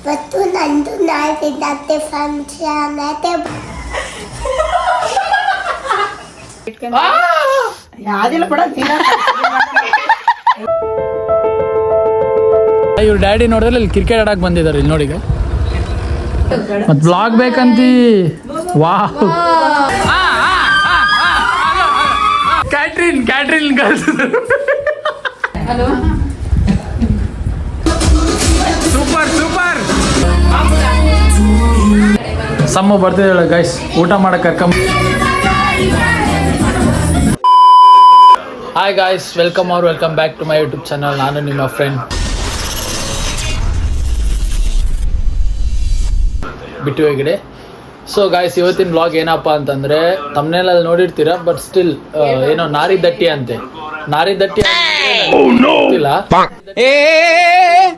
ಇವತ್ತು ನಂದು ನಾಳೆ ಫಂಕ್ಷನ್ ಐತೆ. ಇವ್ರ ಡ್ಯಾಡಿ ನೋಡಿದ್ರೆ ಇಲ್ಲಿ ಕ್ರಿಕೆಟ್ ಆಡಕ್ ಬಂದಿದ್ದಾರೆ ಇಲ್ಲಿ ನೋಡಿ. ಮತ್ ಬ್ಲಾಗ್ ಬೇಕಂತಿ. ವಾಹ್, ಕ್ಯಾಟ್ರಿನ್ ಕಳ್ಸಿದ್ರು. ಸೂಪರ್ ಸಮ್ಮ ಬರ್ತಿದ್ದಾಳೆ ಗೈಸ್, ಊಟ ಮಾಡಕ್ ಕರ್ಕೊಂಡ್. Hi guys, welcome back to my YouTube channel. ನಾನು ನಿಮ್ಮ friend Bittu Hegde. So guys, ಇವತ್ತಿನ ಬ್ಲಾಗ್ ಏನಪ್ಪ ಅಂತಂದರೆ ತಮ್ಮನೇಲಲ್ಲಿ ನೋಡಿರ್ತೀರ, ಬಟ್ ಸ್ಟಿಲ್ ಏನೋ ನಾರಿದಟ್ಟಿ ಅಂತೆ. ನಾರಿದಟ್ಟಿ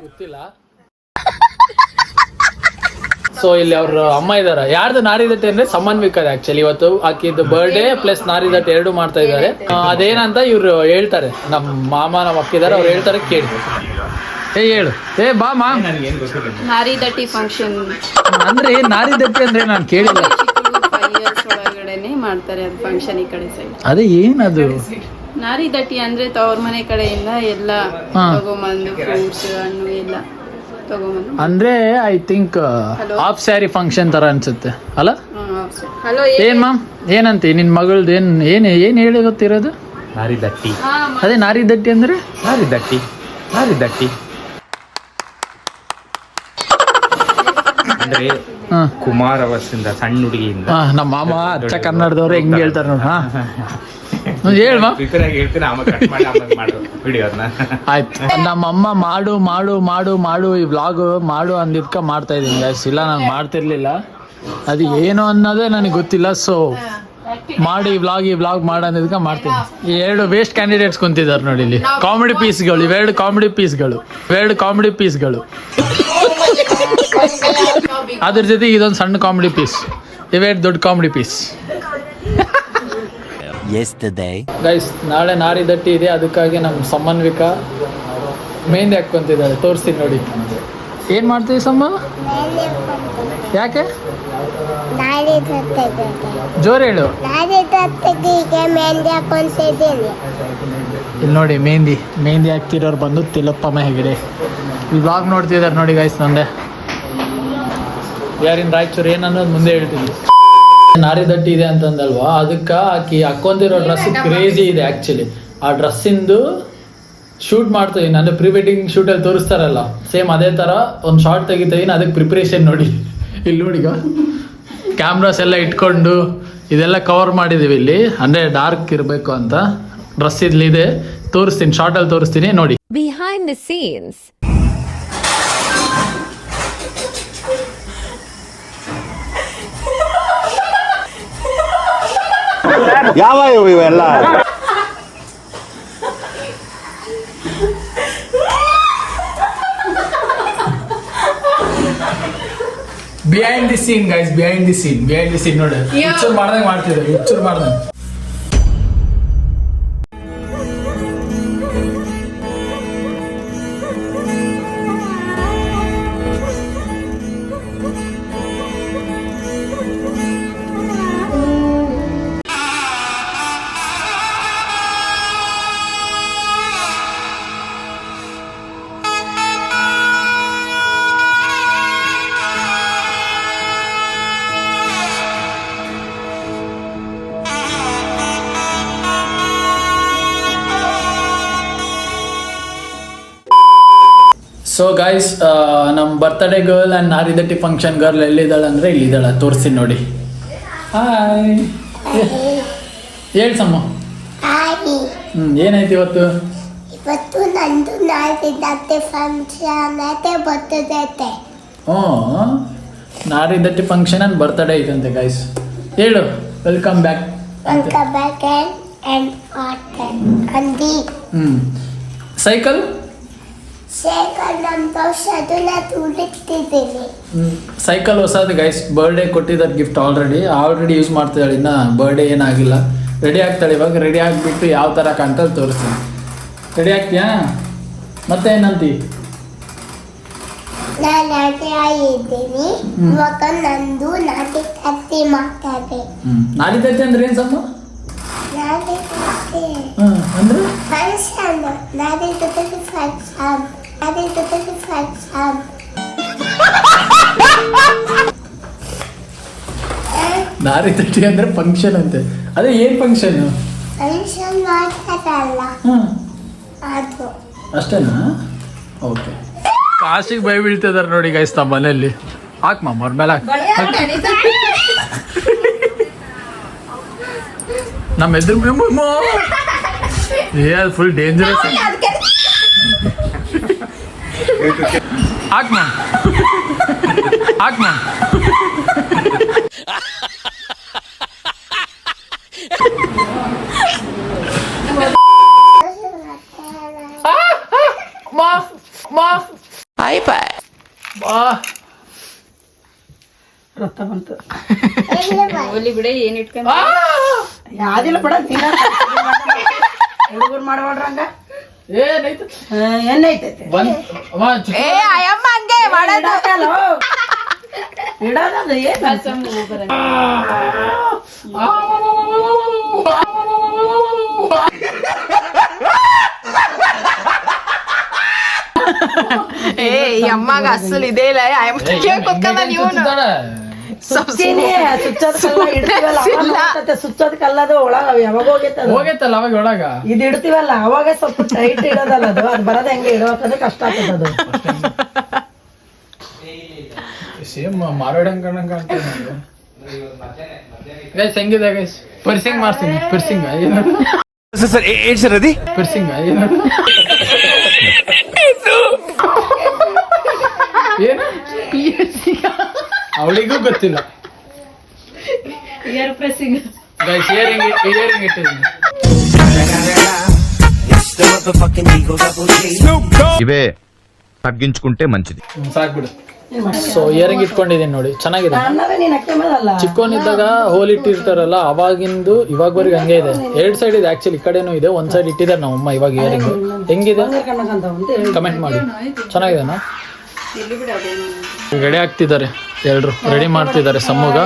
ಗೊತ್ತಿಲ್ಲ. ಸೊ ಇಲ್ಲಿ ಅವ್ರ ಅಮ್ಮ ಇದಾರ. ಯಾರ್ದು ನಾರಿದಟ್ಟಿ ಅಂದ್ರೆ ಸಮನ್ವಿಕದ. ಆಕ್ಚುಲಿ ಇವತ್ತು ಆಕಿದ್ದು ಬರ್ಡೇ ಪ್ಲಸ್ ನಾರಿದಟ್ಟಿ ಎರಡು ಮಾಡ್ತಾ ಇದ್ದಾರೆ. ಅದೇನಂತ ಇವ್ರು ಹೇಳ್ತಾರೆ, ನಮ್ಮ ಮಾಮ ನಮ್ಮ ಅಕ್ಕಿದಾರೆ, ಅವ್ರು ಹೇಳ್ತಾರೆ, ಕೇಳಿ. ಹೇಳು. ಬಾ ಮಾ. ನಾರಿದಟ್ಟಿ ಫಂಕ್ಷನ್ ಅಂದ್ರೆ ನಾರಿದಟ್ಟಿ ಅಂದ್ರೆ ನಾನು ಕೇಳಿಲ್ಲ. 5 years ಒಳಗಡೆನೆ ಮಾಡ್ತಾರೆ ಅದು ಫಂಕ್ಷನ್ ಈ ಕಡೆ ಸೈಡ್. ಅದೇ ಏನದು ನಾರಿದಟ್ಟಿ ಅಂದ್ರೆ ತವ್ರ ಮನೆ ಕಡೆಯಿಂದ ಎಲ್ಲ ತಗೊಂಬಂದು ಫ್ರೂಟ್ಸ್ ಹಣ್ಣು ಎಲ್ಲ ತಗೊಂಬಂದು. ಅಂದ್ರೆ I think half sari function ತರ ಅನ್ಸುತ್ತೆ ಅಲ್ಲ? ಹಲೋ, ಏನ್ ಮ್ಯಾಮ್, ಏನಂತೆ ನಿನ್ ಮಗಳದ್ದು? ಏನ್ ಹೇಳಿ ಗೊತ್ತಿರೋದು? ನಾರಿದಟ್ಟಿ. ಅದೇ ನಾರಿದಟ್ಟಿ ಅಂದ್ರೆ ನಾರಿದಟ್ಟಿ ಅಂದ್ರೆ ಕುಮಾರವಸ್ಸಿಂದ ಸಣ್ಣ ಹುಡುಗಿಯಿಂದ. ನಮ್ಮ ಮಾಮ ಅಚ್ಚ ಕನ್ನಡದವ್ರು ಹೆಂಗ್ ಹೇಳ್ತಾರೆ ನೋಡಿ. ಹೇಳ್ ಆಯ್ತು. ನಮ್ಮಮ್ಮ ಮಾಡು ಈ ವ್ಲಾಗ್ ಮಾಡು ಅಂದಿದ್ಕ ಮಾಡ್ತಾ ಇದೀನಿ ಗೈಸ್. ಇಲ್ಲ ನಾನು ಮಾಡ್ತಿರ್ಲಿಲ್ಲ, ಅದು ಏನು ಅನ್ನೋದೇ ನನಗೆ ಗೊತ್ತಿಲ್ಲ. ಸೊ ಮಾಡಿ ಈ ವ್ಲಾಗ್ ಮಾಡು ಅಂದಿದ್ಕ ಮಾಡ್ತೀನಿ. ಈ 2 ವೇಸ್ಟ್ ಕ್ಯಾಂಡಿಡೇಟ್ಸ್ ಕುಂತಿದ್ದಾರೆ ನೋಡಿ ಇಲ್ಲಿ. ಕಾಮಿಡಿ ಪೀಸ್ಗಳು, ಇವೆರಡು ಕಾಮಿಡಿ ಪೀಸ್ಗಳು. ಅದ್ರ ಜೊತೆ ಇದೊಂದು ಸಣ್ಣ ಕಾಮಿಡಿ ಪೀಸ್, ಇವೆರಡು ದೊಡ್ಡ ಕಾಮಿಡಿ ಪೀಸ್. ಗೈಸ್, ನಾಳೆ ನಾರಿದಟ್ಟಿ ಇದೆ, ಅದಕ್ಕಾಗಿ ನಮ್ಮ ಸಮನ್ವಿಕಾ ಮೆಹಂದಿ ಹಾಕೊಂತಿದ್ದಾಳೆ. ತೋರಿಸ್ತೀನಿ ನೋಡಿ. ಏನ್ ಮಾಡ್ತೀವಿ ಸಮ್ಮ? ಯಾಕೆ? ಜೋರ್ ಹೇಳು. ಇಲ್ಲಿ ನೋಡಿ ಮೆಹಂದಿ ಹಾಕ್ತಿರೋರು ಬಂದು ತಿಲಪ್ಪಮ್ಮ ಹೆಗಡೆ. ಈ ಬ್ಲಾಗ್ ನೋಡ್ತಿದ್ದಾರೆ ನೋಡಿ ಗೈಸ್. ನಂದೆ ಯಾರಿನ್ ರಾಯಚೂರು ಏನನ್ನೋದು ಮುಂದೆ ಹೇಳ್ತೀನಿ. ನಾರಿದಟ್ಟಿ ಇದೆ ಅಂತಂದಲ್ವಾ, ಅದಕ್ಕೆ ಆಕಿ ಹಾಕೊಂತಿರೋ ಡ್ರೆಸ್ ಕ್ರೇಜಿ ಇದೆ ಆ್ಯಕ್ಚುಲಿ. ಆ ಡ್ರೆಸ್ಸಿಂದು ಶೂಟ್ ಮಾಡ್ತಾಯಿದ್ದೀನಿ, ಅಂದರೆ ಪ್ರೀ ವೆಡ್ಡಿಂಗ್ ಶೂಟಲ್ಲಿ ತೋರಿಸ್ತಾರಲ್ಲ, ಸೇಮ್ ಅದೇ ಥರ ಒಂದು ಶಾರ್ಟ್ ತೆಗಿತಾಯಿದ್ದೀನಿ. ಅದಕ್ಕೆ ಪ್ರಿಪ್ರೇಷನ್ ನೋಡಿ. ಇಲ್ಲಿ ನೋಡಿಗ ಕ್ಯಾಮ್ರಾಸ್ ಎಲ್ಲ ಇಟ್ಕೊಂಡು ಇದೆಲ್ಲ ಕವರ್ ಮಾಡಿದ್ದೀವಿ ಇಲ್ಲಿ, ಅಂದರೆ ಡಾರ್ಕ್ ಇರಬೇಕು ಅಂತ. ಡ್ರೆಸ್ ಇಲ್ಲಿದೆ, ತೋರಿಸ್ತೀನಿ, ಶಾರ್ಟಲ್ಲಿ ತೋರಿಸ್ತೀನಿ ನೋಡಿ. Behind the scenes. ಯಾವ ಇವೆಲ್ಲ behind the scene guys, behind the scene ನೋಡಿ. ಹುಚ್ಚೂರು ಮಾಡ್ದಂಗೆ ಮಾಡ್ತಿದ್ದಾರೆ. ಸೊ ಗೈಸ್, ನಮ್ಮ ಬರ್ತ್ಡೇ ಗರ್ಲ್ ಆ್ಯಂಡ್ ನಾರಿದಟ್ಟಿ ಫಂಕ್ಷನ್ ಗರ್ಲ್ ಎಲ್ಲಿದ್ದಾಳೆ ಅಂದರೆ ಇಲ್ಲಿದ್ದಾಳೆ, ತೋರಿಸ್ತೀನಿ ನೋಡಿ. ಹಾಯ್, ಹೇಳಿ ಸಮ್ಮ. ಏನಾಯ್ತು ಇವತ್ತು? ನಂದು ನಾಳೆ ಫಂಕ್ಷನ್ ಐತೆ, ಬರ್ತದೆ. ನಾರಿದಟ್ಟಿ ಫಂಕ್ಷನ್ ಆ್ಯಂಡ್ ಬರ್ತ್ಡೇ ಐತಂತೆ ಗೈಸ್. ಹೇಳು. Welcome back. ಸೈಕಲ್ ಸೈಕಲ್ ಹೊಸದು ಗೈಸ್. ಬರ್ಡೇ ಕೊಟ್ಟಿದ್ದಾರೆ ಗಿಫ್ಟ್. ಆಲ್ರೆಡಿ ಯೂಸ್ ಮಾಡ್ತಿದ್ದಾಳೆ. ಇನ್ನು ಬರ್ಡೇ ಏನಾಗಿಲ್ಲ. ರೆಡಿ ಆಗ್ತಾಳೆ ಇವಾಗ. ರೆಡಿ ಆಗಿಬಿಟ್ಟು ಯಾವ ಥರ ಕಾಣ್ತಾ ತೋರಿಸ್ತೀನಿ. ರೆಡಿ ಆಗ್ತೀಯಾ? ಮತ್ತೆ ಏನಂತಿ? ನಾನು ನಾಟಿ ಇದ್ದೀನಿ ಇವಾಗ ನಂದು ನಾಟಿ ತತ್ತಿ ಮಾಡ್ತಾರೆ. ನಾರಿ ದಟ್ಟಿ ಅಂದ್ರೆ ಏನ್ ಸಮ್ಮ? ನಾಟಿ ತತ್ತಿ ಅಂದ್ರೆ ಫಂಕ್ಷನ್, ನಾಟಿ ತತ್ತಿ ಫಂಕ್ಷನ್, ನಾಟಿ ತತ್ತಿ ಫಂಕ್ಷನ್. ನಾರಿ ದಟ್ಟಿ ಅಂದ್ರೆ ಫಂಕ್ಷನ್ ಅಂತೆ. ಅದೇ ಏನ್ ಫಂಕ್ಷನ್? ಫಂಕ್ಷನ್ ಮಾಡ್ತಾರಲ್ಲ ಅದು. ಅಷ್ಟೇನಾ? ಓಕೆ. ಕಾಶಿಗೆ ಬೈ ಬೀಳ್ತಿದಾರೆ ನೋಡಿ ಗೈಸ್ ನಮ್ಮ ಮನೆಯಲ್ಲಿ. ಹಾಕ್ ಮಾಮ ಅವ್ರ ಮೇಲೆ ಹಾಕ್. ನಮ್ಮ ಎದುರು ಫುಲ್ ಡೇಂಜರಸ್. ಹಾಕ್ ಮಾಮ ಹಾಕ್ ಮಾಮ. ರಕ್ತ ಬಂತು. ಹೋಲಿ ಬಿಡ ಏನ್ ಇಟ್ಕೊಂಡ್ ಯಾವ್ದಿಲ್ಲ ಬಿಡ ಹುಡುಗರು ಮಾಡವಾಡ್ರಂಗ ಏನೈತೈತೆ ಇಡೋದದು ಏನು ಅಮ್ಮಗ ಅಸಲ್ ಇದೇ ಇಲ್ಲ ಸುಚ್ಚೋದ್ ಕಲ್ಲದು ಒಳಗ ಯಾವಾಗ ಹೋಗೈತಲ್ಲ ಅವಾಗ ಒಳಗ ಇದು ಇಡ್ತೀವಲ್ಲ ಅವಾಗ ಸ್ವಲ್ಪ ಟೈಟ್ ಇಡೋದಲ್ಲ ಅದು ಅದು ಬರೋದ್ ಹೆಂಗೆ ಇಡೋಕಂದ್ರೆ ಕಷ್ಟ ಆಗ್ತದ ಅದು. ಸೇಮ್ ಮಾರಾಡಂಗ್ ಗೈಸ್ ಹೆಂಗಿದೆ ಗೈಸ್? ಪರ್ಸಿಂಗ್ ಮಾಡ್ತೀನಿ. ಪರ್ಸಿಂಗ್ ಸರ್ ಏನ್ ಸರ್ ಅದಿ ಪರ್ಸಿಂಗ್ ಏನು ಅವಳಿಗೂ ಗೊತ್ತಿಲ್ಲ ಗೈಸ್. ಇಯರಿಂಗ್ ಇಟ್ಟಿದ್ದೀನಿ. ಇವೇ ತಗ್ಗಿಂచుకుంటే మంచిది. ಸಾಕ್ಬಿಡು. ಸೊ ಇಯರಿಂಗ್ ಇಟ್ಕೊಂಡಿದ್ದೀನಿ ನೋಡಿ, ಚೆನ್ನಾಗಿದೆ. ನೀನ್ ಅಕ್ಕೆ ಮೇಲಲ್ಲ ಚಿಕ್ಕವನಿದ್ದಾಗ ಹೋಲ್ ಇಟ್ಟಿರ್ತಾರಲ್ಲ ಅವಾಗಿಂದು ಇವಾಗವರೆಗೆ ಹಂಗೆ ಇದೆ. 2 ಸೈಡ್ ಇದೆ ಆಕ್ಚುಲಿ. ಈ ಕಡೆನೂ ಇದೆ, 1 ಸೈಡ್ ಇಟ್ಟಿದ್ದಾರೆ ನಮ್ಮಮ್ಮ. ಇವಾಗ ಇಯರಿಂಗ್ ಹೆಂಗಿದೆ ಕಮೆಂಟ್ ಮಾಡಿ. ಚೆನ್ನಾಗಿದೆನಾ? ರೆಡಿ ಆಗ್ತಿದ್ದಾರೆ ಎಲ್ರು, ರೆಡಿ ಮಾಡ್ತಿದ್ದಾರೆ ಸಮ್ಮುಗ.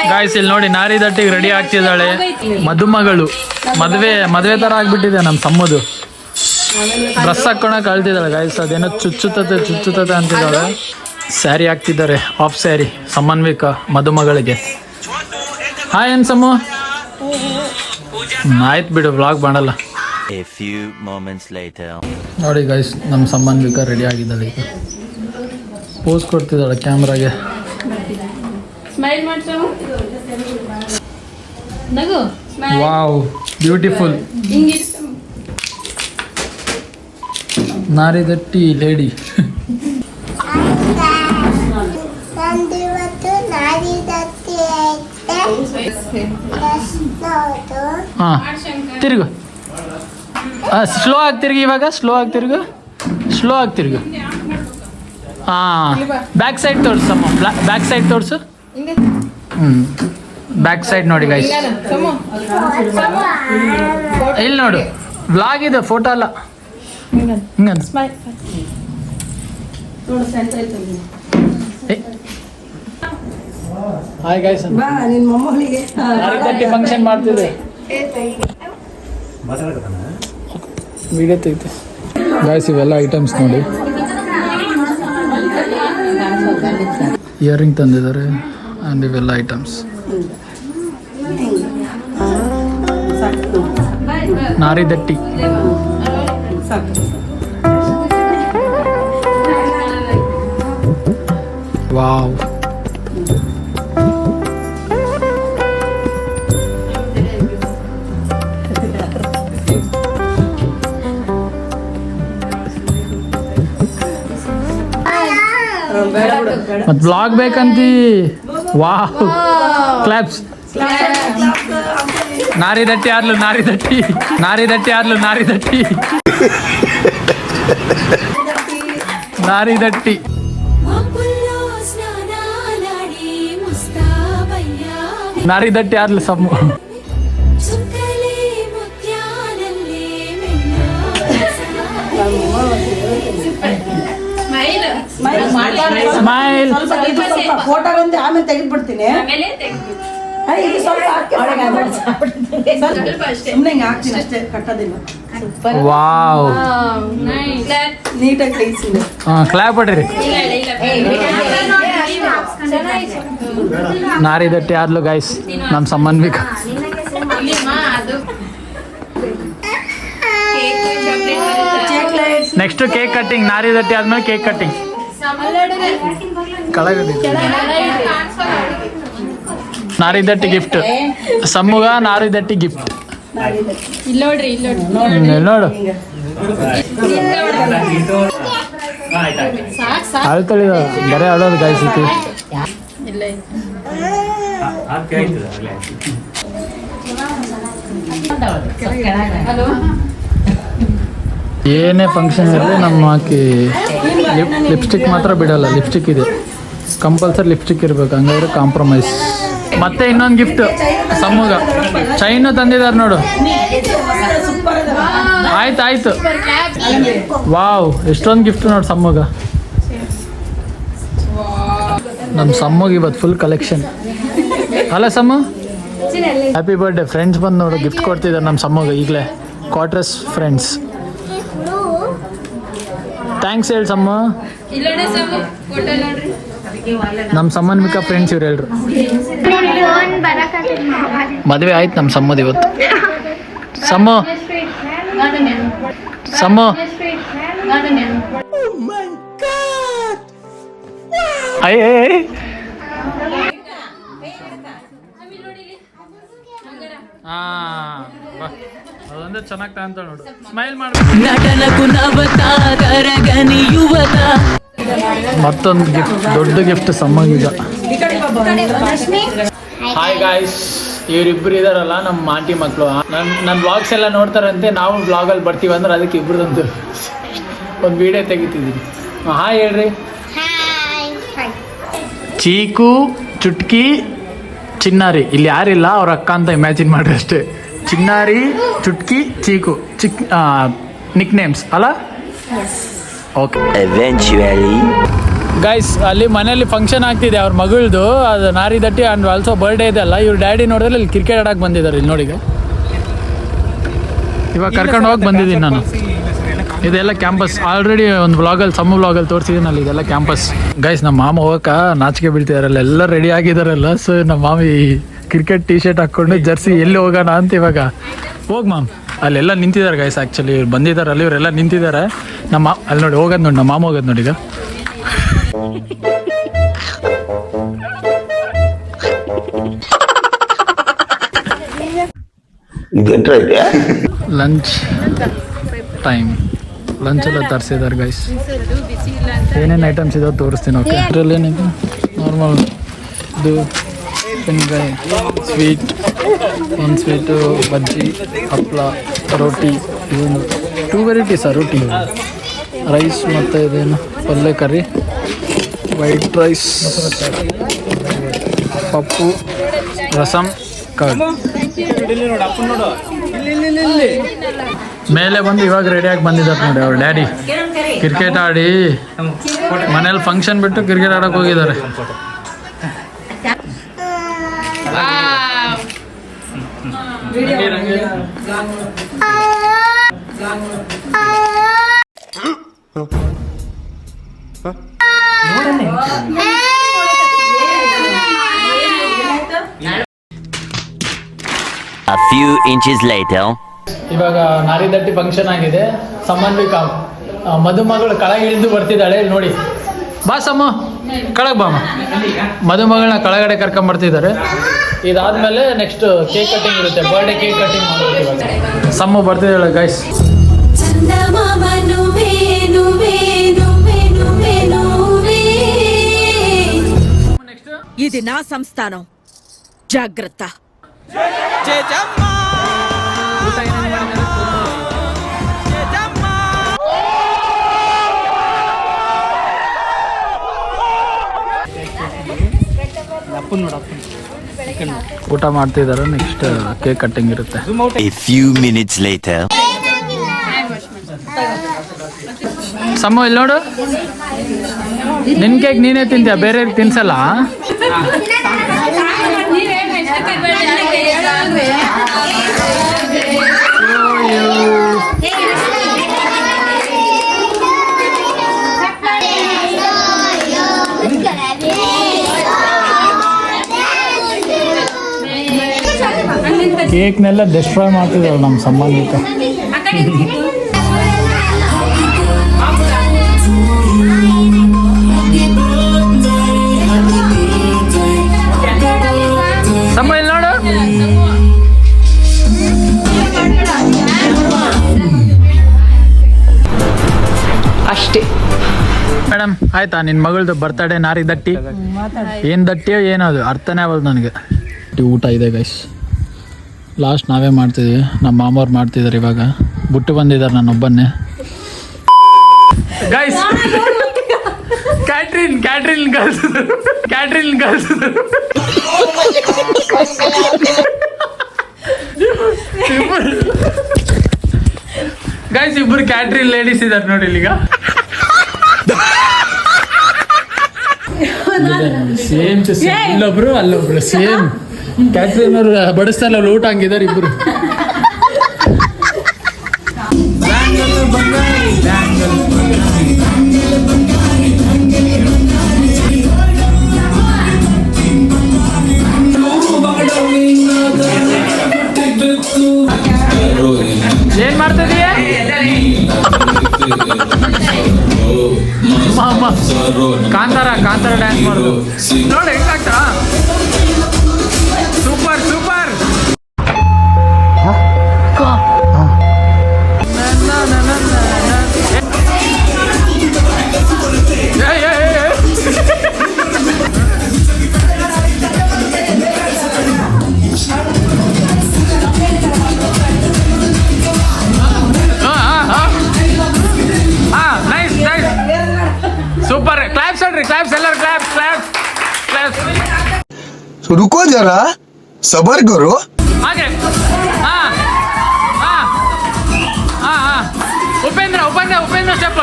ಗಾಯ್ಸ್ ಇಲ್ಲಿ ನೋಡಿ, ನಾರಿ ದಟ್ಟಿಗೆ ರೆಡಿ ಆಗ್ತಿದ್ದಾಳೆ ಮದುಮಗಳು. ಮದ್ವೆ ತರ ಆಗ್ಬಿಟ್ಟಿದೆ ನಮ್ಮ ಸಮ್ಮದು. Dress ಹಾಕೊಳಕ್ ಅಳ್ತಿದ್ದಾಳೆ guys. ಅದೇನೋ ಚುಚ್ಚುತ್ತದೆ ಅಂತಿದ್ದಾಳೆ. ಸ್ಯಾರಿ ಹಾಕ್ತಿದ್ದಾರೆ, ಆಫ್ ಸ್ಯಾರಿ ಸಮನ್ವಿಕ ಮದುಮಗಳಿಗೆ. ಹಾಯ್ ಏನ್ ಸಮ್ಮು? ಆಯ್ತು ಬಿಡು, ವ್ಲಾಗ್ ಮಾಡಲ್ಲ. ನೋಡಿ ಗೈಸ್, ನಮ್ಮ ಸಂಬಂಧಿಕ ರೆಡಿ ಆಗಿದ್ದಾಳೆ. ಈಗ ಪೋಸ್ ಕೊಡ್ತಿದ್ದಾಳೆ ಕ್ಯಾಮ್ರಾಗೆ. ಸ್ಮೈಲ್ ಮಾಡ್ತಾವು ನಗು. Wow, beautiful. ಹಿಂಗಿರ್ತ ನಾರಿ ದಟ್ಟಿ ಲೇಡಿ. ನಂದು ಇವತ್ತು ನಾಟಿ ತತ್ತಿ ಐತೆ. ಹಾ, ತಿರುಗು. ಸ್ಲೋ ಆಗಿ ತಿರುಗಿ. ಇವಾಗ ಸ್ಲೋ ಆಗಿ ತಿರುಗು. ಹಾ, ಬ್ಯಾಕ್ ಸೈಡ್ ತೋರ್ಸಮ್ಮ. ಬ್ಯಾಕ್ ಸೈಡ್ ತೋರ್ಸು. ಬ್ಯಾಕ್ ಸೈಡ್ ನೋಡಿ ಗೈಸ್. ಇಲ್ಲಿ ನೋಡು, ವ್ಲಾಗ್ ಇದೆ, ಫೋಟೋ ಅಲ್ಲ. ಹಾಯ್ ಗೈಸ್, ನಿನ್ ಮೊಮ್ಮಗಳಿಗೆ ನಾರಿ ದಟ್ಟಿ ಫಂಕ್ಷನ್ ಮಾಡ್ತಿದ್ದೆ. ವಿಡಿಯೋ ತೆಗಿತೆ ಗಾಯ್ಸ್. ಇವೆಲ್ಲ ಐಟಮ್ಸ್ ನೋಡಿ. ಇಯರಿಂಗ್ ತಂದಿದ್ದಾರೆ ಆ್ಯಂಡ್ ಇವೆಲ್ಲ ಐಟಮ್ಸ್. ನಾರಿ ದಟ್ಟಿ. ವಾವ್. ಮತ್ ಬ್ಲಾಗ್ ಬೇಕಂತಿ. Wow, claps. ನಾರಿ ದಟ್ಟಿ ಆದ್ಲು. ಸಮ್ಮು. ಸ್ಮೈಲ್. ಸ್ವಲ್ಪ ಫೋಟೋ ಬಂದು ಆಮೇಲೆ ತೆಗೆದ್ಬಿಡ್ತೀನಿ. ಇದು ಸ್ವಲ್ಪ ಹಾಕಿ ಸುಮ್ಮನೆ ಹಿಂಗೆ ಹಾಕ್ತೀನಿ ಅಷ್ಟೇ, ಕಟ್ಟೋದಿಲ್ಲ. ವಾವ್, ನೀಟಾಗಿ ತೆಗಿಸಿದೆ. ಕ್ಲಾಪ್ ಹೊಡ್ರಿ. ನಾರಿ ದಟ್ಟಿ ಆದ್ಲು ಗೈಸ್ ನಮ್ಮ ಸಂಬಂಧಿಕ. Next cake cutting. ನಾರಿ ದಟ್ಟಿ ಆದ್ಮೇಲೆ ಕೇಕ್ ಕಟ್ಟಿಂಗ್. ನಾರಿ ದಟ್ಟಿ ಗಿಫ್ಟ್ ಸಮ್ಮುಗ. ನಾರಿ ದಟ್ಟಿ ಗಿಫ್ಟ್ ನೋಡು. ಅಳ್ತಳಿ ಬರೇ ಅಳೋದು ಗಾಯ್ಸಿತಿ. ಏನೇ ಫಂಕ್ಷನ್ ಇರಲಿ ನಮ್ಮ ಆಕಿ ಲಿಪ್ಸ್ಟಿಕ್ ಮಾತ್ರ ಬಿಡಲ್ಲ. ಲಿಪ್ಸ್ಟಿಕ್ ಇದೆ ಕಂಪಲ್ಸರಿ, ಲಿಪ್ಸ್ಟಿಕ್ ಇರ್ಬೇಕು, ಹಂಗಾದ್ರೆ ಕಾಂಪ್ರಮೈಸ್. ಮತ್ತೆ ಇನ್ನೊಂದು ಗಿಫ್ಟ್ ಸಮ್ಮುಗ ಚೈನು ತಂದಿದ್ದಾರೆ ನೋಡು. ಆಯ್ತು ವಾವ್, ಎಷ್ಟೊಂದು ಗಿಫ್ಟ್ ನೋಡು ಸಮ್ಮುಗ. ನಮ್ಮ ಸಮ್ಮುಗ ಇವತ್ತು ಫುಲ್ ಕಲೆಕ್ಷನ್ ಅಲ್ಲ ಸಮ್ಮು? Happy birthday. ಫ್ರೆಂಡ್ಸ್ ಬಂದು ನೋಡು ಗಿಫ್ಟ್ ಕೊಡ್ತಿದ್ದಾರೆ ನಮ್ಮ ಸಮ್ಮುಗ ಈಗಲೇ. Quarters friends. ಥ್ಯಾಂಕ್ಸ್ ಹೇಳಿ ಸಮ್ಮ. ನಮ್ಮ ಸಂಬಂಧಿಕ ಫ್ರೆಂಡ್ಸ್ ಇವ್ರು ಹೇಳ್ರು. ಮದುವೆ ಆಯ್ತು ನಮ್ಮ ಸಮ್ಮದು ಇವತ್ತು. ಸಮ್ಮು ಸಮ್ಮು ಅಯ್ಯೇ ಅದೊಂದೇ ಚೆನ್ನಾಗಿ ಕಾಣ್ತಾ ನೋಡು. ಸ್ಮೈಲ್ ಮಾಡ್ಬೇಕು. ಮತ್ತೊಂದು ಗಿಫ್ಟ್, ದೊಡ್ಡ ಗಿಫ್ಟ್ ಸಮ್ಮಗೀಗ. ಹಾಯ್ ಗಾಯ್ಸ್, ಇವರಿಬ್ರು ಇದಾರಲ್ಲ ನಮ್ಮ ಆಂಟಿ ಮಕ್ಕಳು. ನನ್ನ ವ್ಲಾಗ್ಸ್ ಎಲ್ಲ ನೋಡ್ತಾರಂತೆ. ನಾವು ವ್ಲಾಗಲ್ಲಿ ಬರ್ತೀವಿ ಅಂದ್ರೆ ಅದಕ್ಕೆ ಇಬ್ರದಂತೂ ಒಂದು ವಿಡಿಯೋ ತೆಗಿತಿದ್ದೀನಿ. ಹಾಯ್ ಹೇಳ್ರಿ. ಚೀಕು, ಚುಟ್ಕಿ, ಚಿನ್ನಾರಿ. ಇಲ್ಲಿ ಯಾರಿಲ್ಲ, ಅವ್ರ ಅಕ್ಕ ಅಂತ ಇಮ್ಯಾಜಿನ್ ಮಾಡಿ ಅಷ್ಟೇ. ಚಿನ್ನಾರಿ, ಚುಟ್ಕಿ, ಚೀಕು ನಿಕ್ ನೇಮ್ಸ್ ಅಲ್ಲ? ಓಕೆ. ಗೈಸ್, ಅಲ್ಲಿ ಮನೇಲಿ ಫಂಕ್ಷನ್ ಆಗ್ತಿದೆ ಅವ್ರ ಮಗಳದು. ಅದು ನಾರಿ ದಟ್ಟಿ ಆ್ಯಂಡ್ ಆಲ್ಸೋ ಬರ್ಡೇ ಇದೆ ಅಲ್ಲ. ಇವ್ರ ಡ್ಯಾಡಿ ನೋಡಿದ್ರೆ ಇಲ್ಲಿ ಕ್ರಿಕೆಟ್ ಆಡಕ್ಕೆ ಬಂದಿದ್ದಾರೆ. ಇಲ್ಲಿ ನೋಡಿ, ಇವಾಗ ಕರ್ಕೊಂಡು ಹೋಗಿ ಬಂದಿದ್ದೀನಿ ನಾನು. ಇದೆಲ್ಲ ಕ್ಯಾಂಪಸ್. ಆಲ್ರೆಡಿ ಒಂದು ವ್ಲಾಗಲ್ಲಿ ಸಮ್ಮ ವ್ಲಾಗಲ್ಲಿ ತೋರಿಸಿದ್ದೀನಲ್ಲ, ಇದೆಲ್ಲ ಕ್ಯಾಂಪಸ್. ಗೈಸ್, ನಮ್ಮ ಮಾಮ ಹೋಗಕ್ಕೆ ನಾಚಿಕೆ ಬೀಳ್ತಿದಾರಲ್ಲ, ಎಲ್ಲ ರೆಡಿ ಆಗಿದಾರಲ್ಲ. ಸೊ ನಮ್ಮ ಮಾಮಿ ಕ್ರಿಕೆಟ್ ಟೀ ಶರ್ಟ್ ಹಾಕ್ಕೊಂಡು ಜರ್ಸಿ ಎಲ್ಲಿ ಹೋಗೋಣ ಅಂತ ಇವಾಗ ಹೋಗಿ ಮಾಮ್ ಅಲ್ಲೆಲ್ಲ ನಿಂತಿದ್ದಾರೆ ಗೈಸ್. ಆ್ಯಕ್ಚುಲಿ ಇವ್ರು ಬಂದಿದ್ದಾರಲ್ಲ, ಇವರೆಲ್ಲ ನಿಂತಿದ್ದಾರೆ. ನಮ್ಮ ಅಲ್ಲಿ ನೋಡಿ ಹೋಗೋದು ನೋಡಿ, ನಮ್ಮ ಮಾಮ ಹೋಗೋದು ನೋಡಿ. ಈಗ ಲಂಚ್ ಟೈಮ್. ಲಂಚ್ ಎಲ್ಲ ತರಿಸಿದ್ದಾರೆ ಗೈಸ್. ಏನೇನು ಐಟಮ್ಸ್ ಇದಾವೆ ತೋರಿಸ್ತೀನಿ. ಓಕೆ, ಇದರಲ್ಲಿ ಏನಿದೆ ನಾರ್ಮಲ್ ಇದು ಉಪ್ಪಿನಕಾಯಿ, ಸ್ವೀಟ್, ಒಂದು ಸ್ವೀಟು, ಬಜ್ಜಿ, ಹಪ್ಪಳ, ರೋಟಿ. ಇವನು 2 ವೆರೈಟೀಸಾ ರೋಟಿ? ರೈಸ್ ಮತ್ತು ಇದೇನು ಪಲ್ಯ, ಕರಿ, ವೈಟ್ ರೈಸ್, ಪಪ್ಪು, ರಸಮ್, ಕರ್ಡ್. ಮೇಲೆ ಬಂದು ಇವಾಗ ರೆಡಿಯಾಗಿ ಬಂದಿದ್ದಾರೆ ನೋಡಿ ಅವ್ರ ಡ್ಯಾಡಿ. ಕ್ರಿಕೆಟ್ ಆಡಿ ಮನೇಲಿ ಫಂಕ್ಷನ್ ಬಿಟ್ಟು ಕ್ರಿಕೆಟ್ ಆಡೋಕೆ ಹೋಗಿದ್ದಾರೆ. A few inches later. ಇವಾಗ ನಾರಿ ದಟ್ಟಿ ಫಂಕ್ಷನ್ ಆಗಿದೆ. ಸಂಬಂಧಿಕ ಮದುಮಗಳು ಕೆಳಗೆ ಇಳಿದು ಬರ್ತಿದ್ದಾಳೆ ನೋಡಿ. ಬಾ ಸಮ್ಮ, ಕೆಳಗೆ ಬಾಮ. ಮದುಮಗಳನ್ನ ಕೆಳಗಡೆ ಕರ್ಕೊಂಬರ್ತಿದ್ದಾರೆ. ಇದಾದ್ಮೇಲೆ ನೆಕ್ಸ್ಟ್ ಕೇಕ್ ಕಟ್ಟಿಂಗ್ ಇರುತ್ತೆ. ಬರ್ಡೇ ಕೇಕ್ ಕಟ್ಟಿಂಗ್ ಮಾಡೋದು ಇವಾಗ. ಸಮ್ಮ ಬರ್ತಿದ್ದಾಳೆ ಗೈಸ್. ఇది నా సంస్థానం, జాగ్రత్త. ಊಟ ಮಾಡ್ತಿದ್ದಾರೆ. ನೆಕ್ಸ್ಟ್ ಕೇಕ್ ಕಟ್ಟಿಂಗ್ ಇರುತ್ತೆ. A few minutes later. ಸಮ್ಮ ಇಲ್ಲಿ ನೋಡು, ನಿನ್ ಕೇಕ್ ನೀನೇ ತಿಂತೀಯ, ಬೇರೆಯವ್ರಿಗೆ ತಿನ್ಸಲ್ಲ. ಕೇಕ್ನೆಲ್ಲ ಡಿಸ್ಟ್ರಾಯ್ ಮಾಡ್ತಿದ್ರು ನಮ್ಮ ಸಂಬಂಧಿಕ. ಸಮ್ಮ ಇಲ್ಲಿ ನೋಡು, ಅಷ್ಟೇ. ಮೇಡಮ್ ಆಯ್ತಾ ನಿನ್ನ ಮಗಳದು ಬರ್ತಡೇ ನಾರಿ ದಟ್ಟಿ? ಏನು ದಟ್ಟಿಯೋ ಏನೋ ಅದು ಅರ್ಥನೇ ಆಗೋದು ನನಗೆ. ಊಟ ಇದೆ ಗೈಸ್, ಲಾಸ್ಟ್ ನಾವೇ ಮಾಡ್ತಿದ್ವಿ, ನಮ್ಮ ಮಾಮವ್ರು ಮಾಡ್ತಿದ್ದಾರೆ. ಇವಾಗ ಬಿಟ್ಟು ಬಂದಿದ್ದಾರೆ ನನ್ನೊಬ್ಬನ್ನೇ. ಗೈಸ್ ಕ್ಯಾಟ್ರಿನ್ ಕಳ್ಸಿದ್ರು. ಗೈಸ್ ಇಬ್ಬರು ಕ್ಯಾಟ್ರಿನ್ ಲೇಡೀಸ್ ಇದ್ದಾರೆ ನೋಡಿ ಇಲ್ಲಿಗ. ಸೇಮ್ ಇಲ್ಲೊಬ್ರು ಅಲ್ಲೊಬ್ರು ಸೇಮ್ ಕ್ಯಾಟ್ರಿನ್ ಅವ್ರು ಬಡಿಸ್ತಾರಲ್ಲ ಅವ್ರು ಊಟ ಹಂಗಿದ್ದಾರೆ ಇಬ್ರು. ಏನ್ ಮಾಡ್ತಿದೀಯ ಕಾಂತಾರ ಡ್ಯಾನ್ಸ್ ಮಾಡುದು ನೋಡಿ ಹೆಂಗಾಗ್ತಾ. Super super. ಕ್ಲಾಪ್ಸ್ ಹೇಳ್ರಿ, ಕ್ಲಾಪ್ಸ್ ಎಲ್ಲರೂ ಕ್ಲಾಪ್ಸ್. रुको जरा सबर करो. ಹಾಗೆ ಉಪೇಂದ್ರ ಸ್ಟೆಪ್.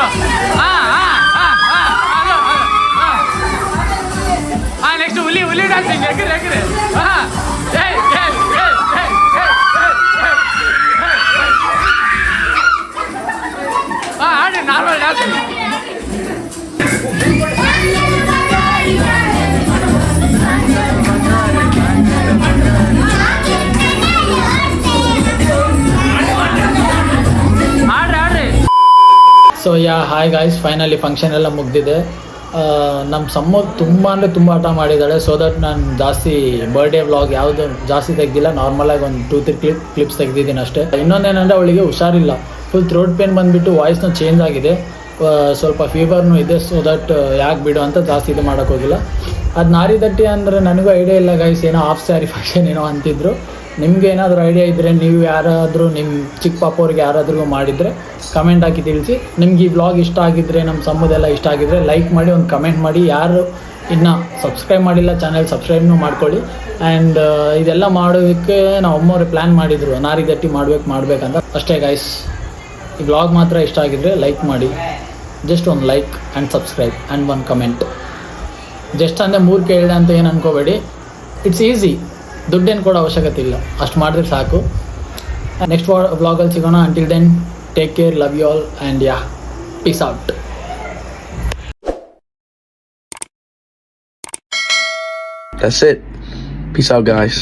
ನೆಕ್ಸ್ಟ್ ಹುಲಿ ಡಾನ್ಸಿಂಗ್. ಎಗ್ರಿ ಆಡಿ normal dancing. So hi guys, finally function ಎಲ್ಲ ಮುಗ್ದಿದೆ. ನಮ್ಮ ಸಮ್ಮ ತುಂಬ ಅಂದರೆ ತುಂಬ ಆಟ ಮಾಡಿದ್ದಾಳೆ. ಸೊ ದಟ್ ನಾನು ಜಾಸ್ತಿ ಬರ್ಡೇ ವ್ಲಾಗ್ ಯಾವುದು ಜಾಸ್ತಿ ತೆಗ್ದಿಲ್ಲ, ನಾರ್ಮಲಾಗಿ ಒಂದು 2-3 ಕ್ಲಿಪ್ಸ್ ತೆಗ್ದಿದ್ದೀನಿ ಅಷ್ಟೇ. ಇನ್ನೊಂದೇನೆಂದರೆ ಅವಳಿಗೆ ಹುಷಾರಿಲ್ಲ, ಫುಲ್ ಥ್ರೋಟ್ ಪೇನ್ ಬಂದುಬಿಟ್ಟು ವಾಯ್ಸ್ನ ಚೇಂಜ್ ಆಗಿದೆ, ಸ್ವಲ್ಪ ಫೀವರ್ನೂ ಇದೆ. ಸೊ ದಟ್ ಯಾಕೆ ಬಿಡು ಅಂತ ಜಾಸ್ತಿ ಇದು ಮಾಡೋಕ್ಕೋಗಿಲ್ಲ. ಅದು ನಾರಿ ದಟ್ಟಿ ಅಂದರೆ ನನಗೂ ಐಡಿಯಾ ಇಲ್ಲ ಗೈಸ್, ಏನೋ ಹಾಫ್ ಸ್ಯಾರಿ ಫಂಕ್ಷನ್ ಏನೋ ಅಂತಿದ್ರು. ನಿಮ್ಗೆ ಏನಾದರೂ ಐಡಿಯಾ ಇದ್ದರೆ, ನೀವು ಯಾರಾದರೂ ನಿಮ್ಮ ಚಿಕ್ಕ ಪಾಪವ್ರಿಗೆ ಯಾರಾದ್ರೂ ಮಾಡಿದರೆ ಕಮೆಂಟ್ ಹಾಕಿ ತಿಳಿಸಿ. ನಿಮ್ಗೆ ಈ ವ್ಲಾಗ್ ಇಷ್ಟ ಆಗಿದ್ದರೆ, ನಮ್ಮ ಸಮ್ಮದೆಲ್ಲ ಇಷ್ಟ ಆಗಿದ್ದರೆ ಲೈಕ್ ಮಾಡಿ, ಒಂದು ಕಮೆಂಟ್ ಮಾಡಿ. ಯಾರು ಇನ್ನೂ ಸಬ್ಸ್ಕ್ರೈಬ್ ಮಾಡಿಲ್ಲ ಚಾನೆಲ್, ಸಬ್ಸ್ಕ್ರೈಬ್ನೂ ಮಾಡ್ಕೊಳ್ಳಿ. ಆ್ಯಂಡ್ ಇದೆಲ್ಲ ಮಾಡೋದಕ್ಕೆ ನಾವು ಅಮ್ಮವ್ರು ಪ್ಲ್ಯಾನ್ ಮಾಡಿದರು, ನಾರಿ ದಟ್ಟಿ ಮಾಡ್ಬೇಕಂತ ಅಷ್ಟೇ ಗೈಸ್. ಈ ವ್ಲಾಗ್ ಮಾತ್ರ ಇಷ್ಟ ಆಗಿದ್ದರೆ ಲೈಕ್ ಮಾಡಿ, ಜಸ್ಟ್ ಒಂದು ಲೈಕ್ ಆ್ಯಂಡ್ ಸಬ್ಸ್ಕ್ರೈಬ್ ಆ್ಯಂಡ್ ಒಂದು ಕಮೆಂಟ್. ಜಸ್ಟ್ ಅಂದರೆ 3 ಕೇಳಿದೆ ಅಂತ ಏನು ಅನ್ಕೋಬೇಡಿ, ಇಟ್ಸ್ ಈಸಿ, ದುಡ್ಡೇನು ಕೊಡೋ ಅವಶ್ಯಕತೆ ಇಲ್ಲ, ಅಷ್ಟು ಮಾಡಿದ್ರೆ ಸಾಕು. ನೆಕ್ಸ್ಟ್ ವ್ಲಾಗಲ್ಲಿ ಸಿಗೋಣ. Until then take care, love you all and yeah, peace out. That's it. Peace out, guys.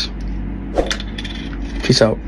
Peace out.